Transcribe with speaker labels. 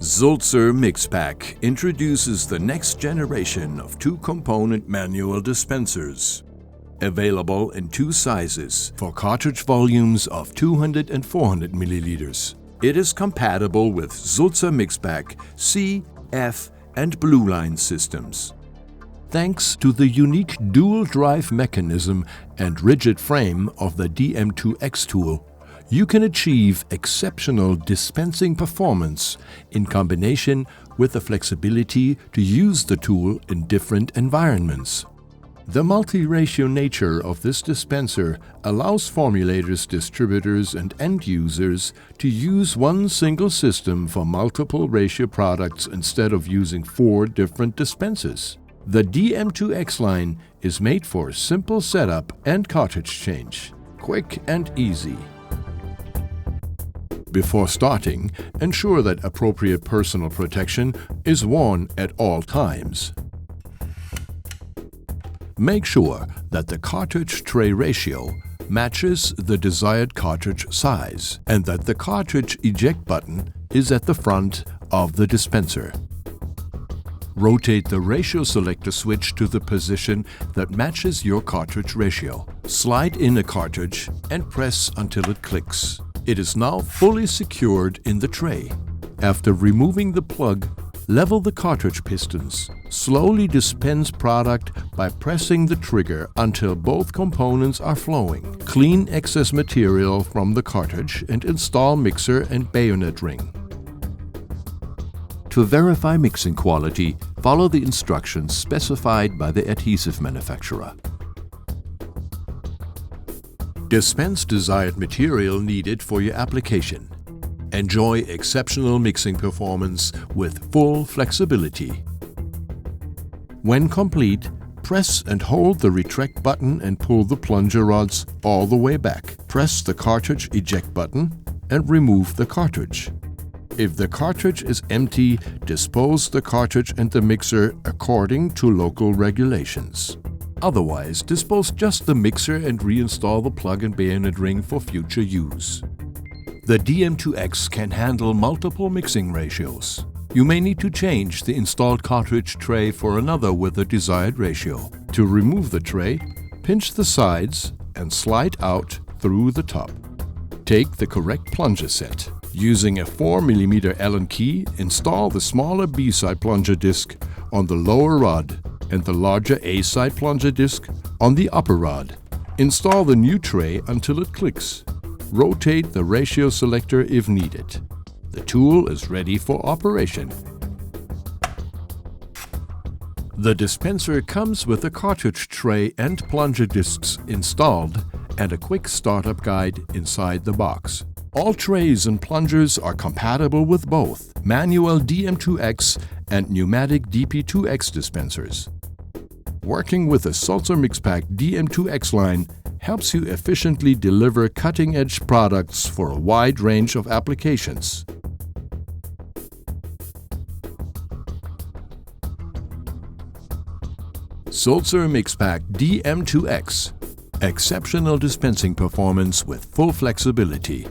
Speaker 1: Sulzer MIXPAC introduces the next generation of two-component manual dispensers. Available in two sizes for cartridge volumes of 200 and 400 milliliters. It is compatible with Sulzer MIXPAC C, F, and Blue Line systems. Thanks to the unique dual drive mechanism and rigid frame of the DM2X tool, you can achieve exceptional dispensing performance in combination with the flexibility to use the tool in different environments. The multi-ratio nature of this dispenser allows formulators, distributors, and end users to use one single system for multiple ratio products instead of using 4 different dispensers. The DM2X line is made for simple setup and cartridge change, quick and easy. Before starting, ensure that appropriate personal protection is worn at all times. Make sure that the cartridge tray ratio matches the desired cartridge size and that the cartridge eject button is at the front of the dispenser. Rotate the ratio selector switch to the position that matches your cartridge ratio. Slide in a cartridge and press until it clicks. It is now fully secured in the tray. After removing the plug, level the cartridge pistons. Slowly dispense product by pressing the trigger until both components are flowing. Clean excess material from the cartridge and install mixer and bayonet ring. To verify mixing quality, follow the instructions specified by the adhesive manufacturer. Dispense desired material needed for your application. Enjoy exceptional mixing performance with full flexibility. When complete, press and hold the retract button and pull the plunger rods all the way back. Press the cartridge eject button and remove the cartridge. If the cartridge is empty, dispose the cartridge and the mixer according to local regulations. Otherwise, dispose just the mixer and reinstall the plug and bayonet ring for future use. The DM2X can handle multiple mixing ratios. You may need to change the installed cartridge tray for another with the desired ratio. To remove the tray, pinch the sides and slide out through the top. Take the correct plunger set. Using a 4 mm Allen key, install the smaller B-side plunger disc on the lower rod and the larger A-side plunger disc on the upper rod. Install the new tray until it clicks. Rotate the ratio selector if needed. The tool is ready for operation. The dispenser comes with a cartridge tray and plunger discs installed and a quick startup guide inside the box. All trays and plungers are compatible with both manual DM2X and pneumatic DP2X dispensers. Working with the Sulzer MIXPAC DM2X line helps you efficiently deliver cutting-edge products for a wide range of applications. Sulzer MIXPAC DM2X. Exceptional dispensing performance with full flexibility.